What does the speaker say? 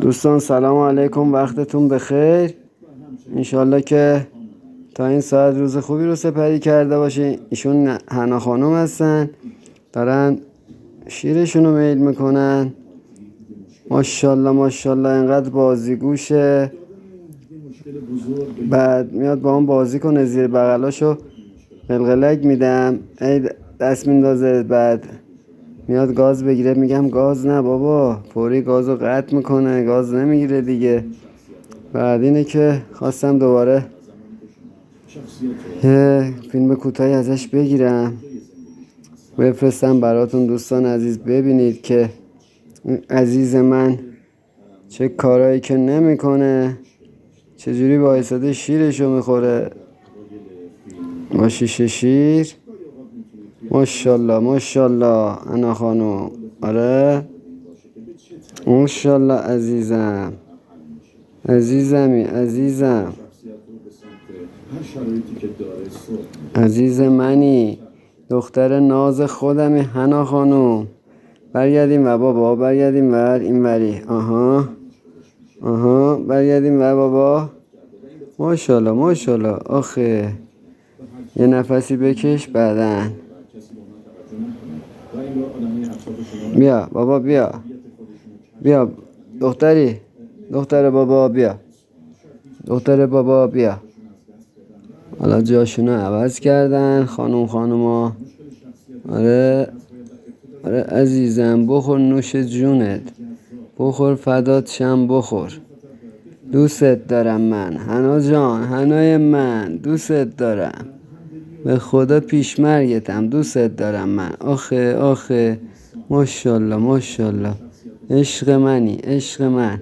دوستان سلام علیکم، وقتتون بخیر. انشالله که تا این ساعت روز خوبی رو سپری کرده باشین. ایشون حنا خانم هستن، دارن شیرشون رو میل میکنن. ماشالله ماشالله اینقدر بازیگوشه. بعد میاد با هم بازی کنه، زیر بغلاشو قلقلک میدم، ای دست میندازه. بعد میاد گاز بگیره، میگم گاز نه بابا، فوری گازو قطع میکنه، گاز نمیگیره دیگه. بعد اینه که خواستم دوباره یه فیلم کوتاهی ازش بگیرم بفرستم براتون دوستان عزیز، ببینید که عزیز من چه کارایی که نمیکنه، چجوری وایساده شیرشو میخوره با شیشه شیر. ماشالله ماشالله انا خانم، آره ماشالله عزیزم، عزیزمی، عزیزم، عزیز منی، دختر ناز خودمی حنا خانم. برگردیم و بابا، برگردیم ور این وری، آها برگردیم ور بابا. ماشالله ماشالله. آخه یه نفسی بکش بعدن. بیا بابا، بیا بیا دختری، دختر بابا بیا، دختر بابا بیا. حالا جاشونو عوض کردن خانوما. آره آره عزیزم، بخور نوش جونت، بخور فدات شم، بخور. دوست دارم من حنا جان، حنای من دوست دارم، به خدا پیشمرگتم، دوست دارم من. آخه آخه ماشالله ماشالله، عشق منی، عشق من.